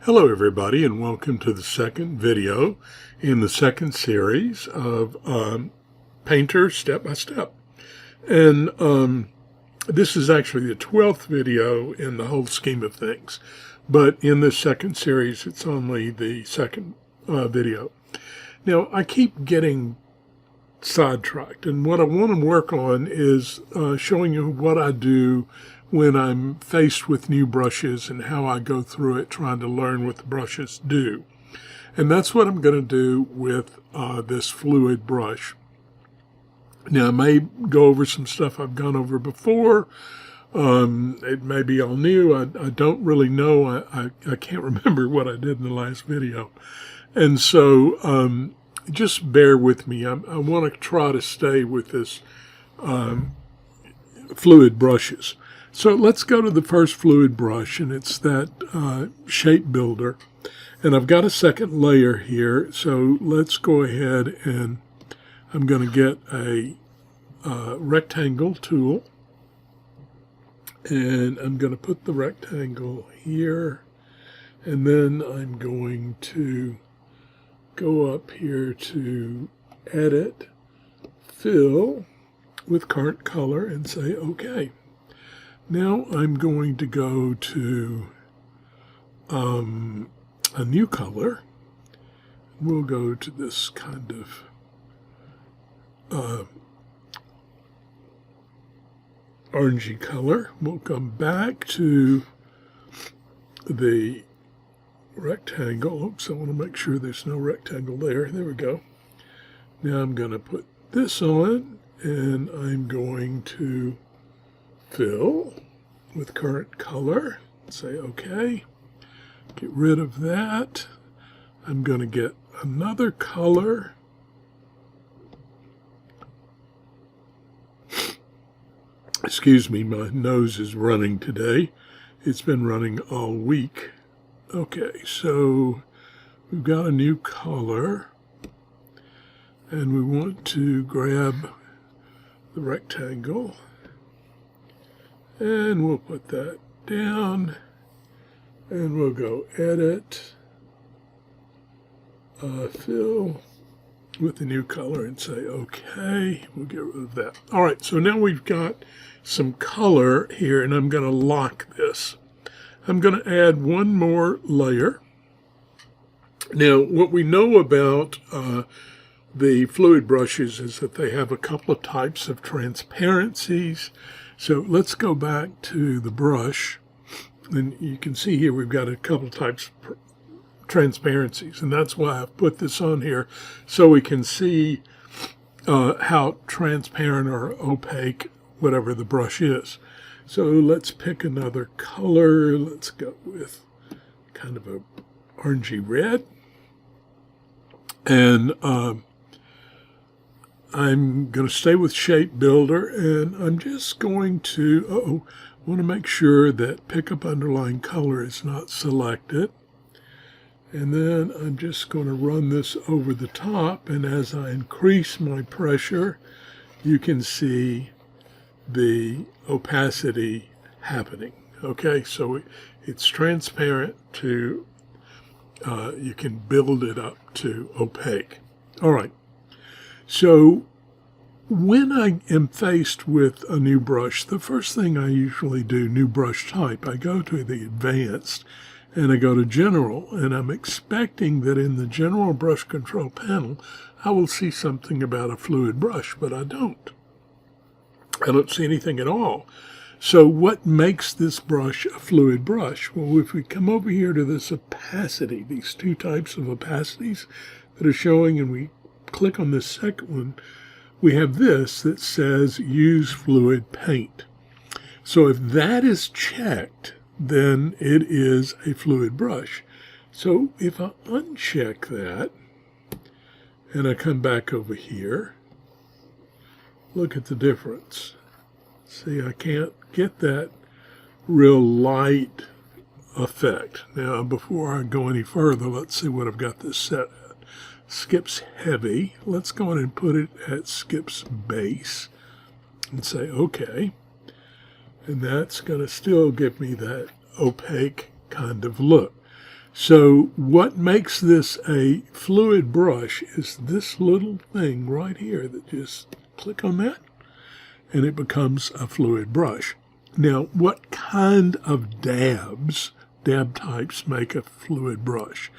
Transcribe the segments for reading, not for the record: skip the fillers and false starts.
Hello everybody, and welcome to the second video in the second series of Painter Step by Step. And this is actually the 12th video in the whole scheme of things. But in this second series, it's only the second video. Now, I keep getting sidetracked, and what I want to work on is showing you what I do when I'm faced with new brushes and how I go through it trying to learn what the brushes do. And that's what I'm going to do with this fluid brush. Now, I may go over some stuff I've gone over before. It may be all new. I don't really know. I can't remember what I did in the last video. And so just bear with me. I want to try to stay with this fluid brushes. So let's go to the first fluid brush, and it's that shape builder. And I've got a second layer here, so let's go ahead and I'm going to get a rectangle tool, and I'm going to put the rectangle here, and then I'm going to go up here to Edit, Fill with Current Color, and say OK. Now I'm going to go to a new color. We'll go to this kind of orangey color. We'll come back to the rectangle. Oops, I want to make sure there's no rectangle there. There we go. Now I'm going to put this on, and I'm going to fill with current color. Say OK. Get rid of that. I'm going to get another color. Excuse me, my nose is running today. It's been running all week. Okay, so we've got a new color, and we want to grab the rectangle, and we'll put that down, and we'll go Edit, Fill with the new color, and say OK. We'll get rid of that. All right, so now we've got some color here, and I'm going to lock this. I'm going to add one more layer. Now, what we know about the fluid brushes is that they have a couple of types of transparencies. So let's go back to the brush, and you can see here we've got a couple of types of transparencies, and that's why I've put this on here so we can see how transparent or opaque whatever the brush is. So let's pick another color. Let's go with kind of a orangey red, and I'm going to stay with Shape Builder, and I'm just going to, want to make sure that Pick Up Underlying Color is not selected. And then I'm just going to run this over the top, and as I increase my pressure, you can see the opacity happening. Okay, so it's transparent to, you can build it up to opaque. All right. So when I am faced with a new brush, the first thing I usually do, new brush type, I go to the Advanced and I go to General, and I'm expecting that in the General Brush Control panel, I will see something about a fluid brush, but I don't. I don't see anything at all. So what makes this brush a fluid brush? Well, if we come over here to this opacity, these two types of opacities that are showing, and we click on this second one, we have this that says Use Fluid Paint. So if that is checked, then it is a fluid brush. So if I uncheck that, and I come back over here, look at the difference. See, I can't get that real light effect. Now, before I go any further, let's see what I've got this set at. Skips Heavy. Let's go in and put it at Skips Base and say OK. And that's going to still give me that opaque kind of look. So what makes this a fluid brush is this little thing right here that just click on that and it becomes a fluid brush. Now, what kind of dab types make a fluid brush?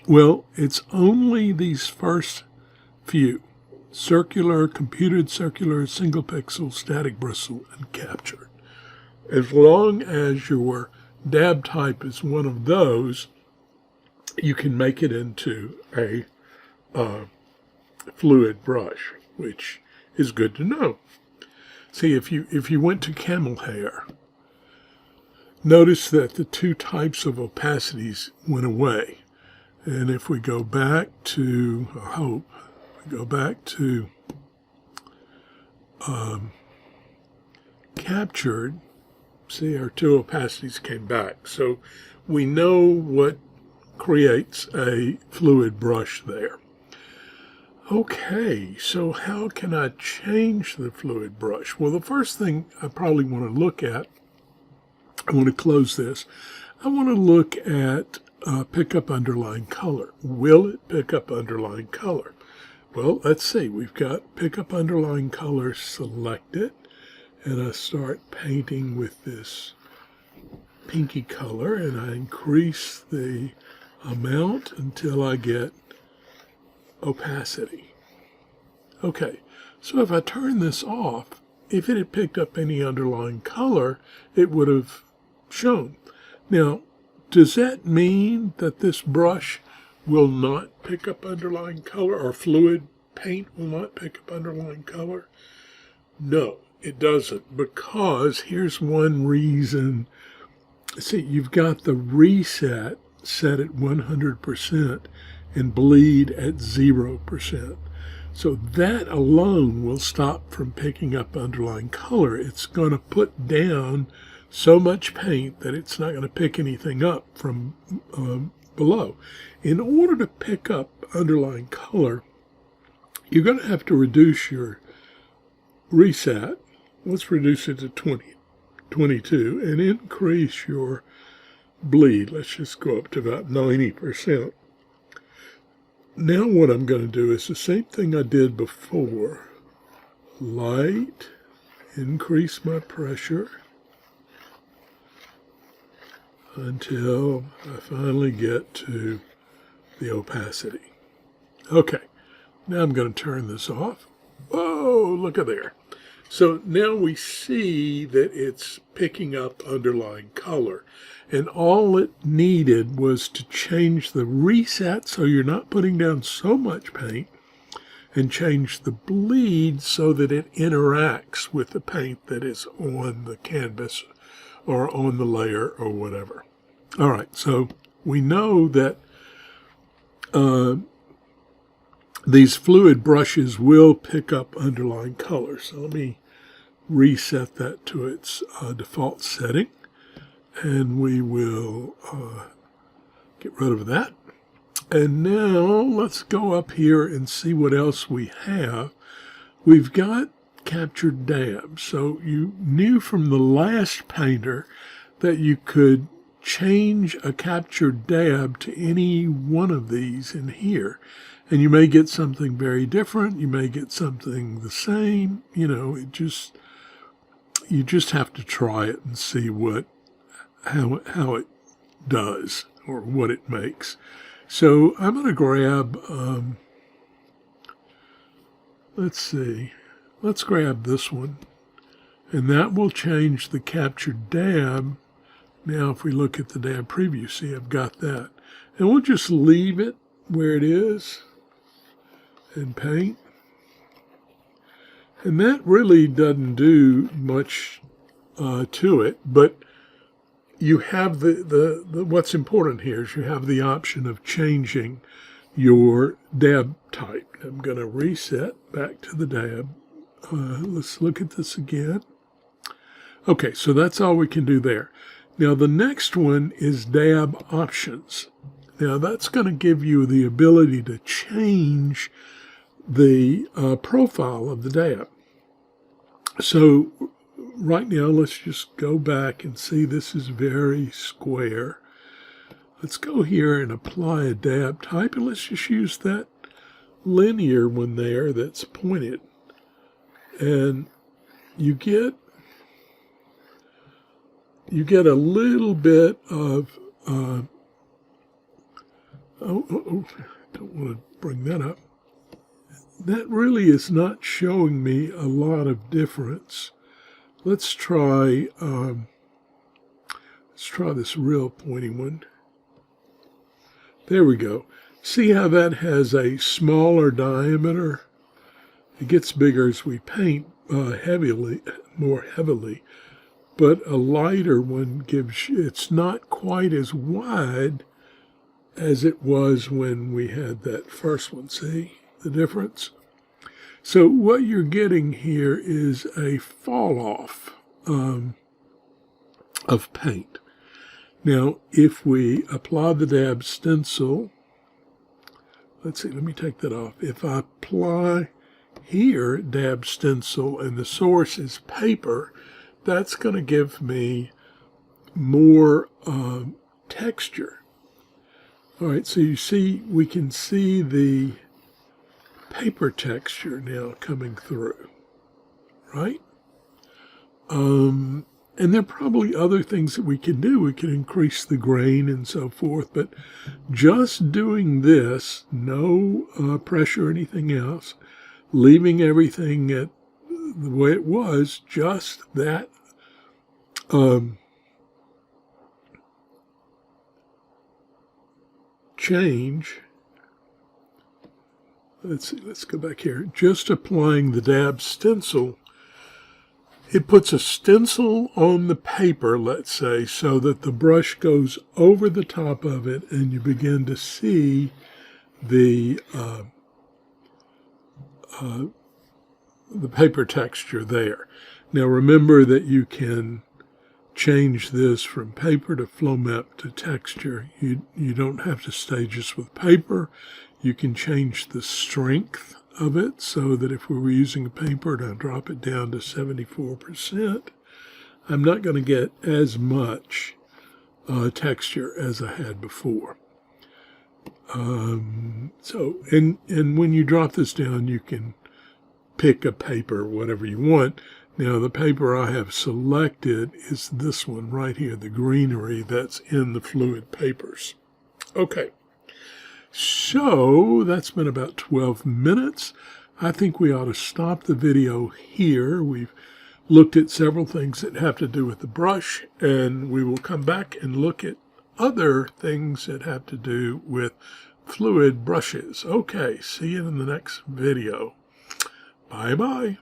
Well, it's only these first few: circular, computed circular, single pixel, static bristle, and captured. As long as your dab type is one of those, you can make it into a fluid brush, which is good to know. See, if you went to camel hair, notice that the two types of opacities went away. And if we go back to, I hope, we go back to captured, see, our two opacities came back. So we know what creates a fluid brush there. Okay, so how can I change the fluid brush? Well, the first thing I probably want to look at, I want to close this. I want to look at pick up underlying color. Will it pick up underlying color? Well, let's see. We've got pick up underlying color selected, and I start painting with this pinky color, and I increase the amount until I get opacity. Okay, so if I turn this off, if it had picked up any underlying color, it would have shown. Now, does that mean that this brush will not pick up underlying color, or fluid paint will not pick up underlying color? No, it doesn't, because here's one reason. See, you've got the reset set at 100% and bleed at 0%. So that alone will stop from picking up underlying color. It's going to put down so much paint that it's not going to pick anything up from below. In order to pick up underlying color, you're going to have to reduce your reset. Let's reduce it to 22 and increase your bleed. Let's just go up to about 90%. Now what I'm going to do is the same thing I did before. Light, increase my pressure until I finally get to the opacity. Okay, now I'm going to turn this off. Whoa, look at there. So now we see that it's picking up underlying color. And all it needed was to change the reset so you're not putting down so much paint, and change the bleed so that it interacts with the paint that is on the canvas or on the layer or whatever. All right, so we know that these fluid brushes will pick up underlying color. So let me reset that to its default setting. And we will get rid of that. And now let's go up here and see what else we have. We've got captured dab. So you knew from the last painter that you could change a captured dab to any one of these in here. And you may get something very different. You may get something the same. You know, you just have to try it and see how it does or what it makes. So I'm going to grab, let's grab this one, and that will change the captured dab. Now if we look at the dab preview, see I've got that. And we'll just leave it where it is and paint. And that really doesn't do much to it, but you have the what's important here is you have the option of changing your dab type. I'm going to reset back to the dab. Let's look at this again. Okay, so that's all we can do there. Now the next one is dab options. Now that's going to give you the ability to change the profile of the dab. So right now, let's just go back and see this is very square. let's go here and apply a dab type, and let's just use that linear one there that's pointed. And you get a little bit of, don't want to bring that up. That really is not showing me a lot of difference. Let's try this real pointy one. There we go. See how that has a smaller diameter? It gets bigger as we paint more heavily, but a lighter one gives you, it's not quite as wide as it was when we had that first one. See the difference? So what you're getting here is a fall off of paint. Now, if we apply the dab stencil, let's see, let me take that off. If I apply here dab stencil and the source is paper, that's going to give me more texture. All right, so you see, we can see the paper texture now coming through, right? And there are probably other things that we can do. We can increase the grain and so forth, but just doing this, no pressure or anything else, leaving everything at the way it was, just that change. Let's see, let's go back here. Just applying the dab stencil, it puts a stencil on the paper, let's say, so that the brush goes over the top of it and you begin to see the paper texture there. Now remember that you can change this from paper to flow map to texture. You don't have to stay just with paper. You can change the strength of it so that if we were using a paper and I drop it down to 74%, I'm not going to get as much texture as I had before. And when you drop this down, you can pick a paper, whatever you want. Now, the paper I have selected is this one right here, the greenery that's in the fluid papers. Okay, so that's been about 12 minutes. I think we ought to stop the video here. We've looked at several things that have to do with the brush, and we will come back and look at other things that have to do with fluid brushes. Okay, see you in the next video. Bye-bye.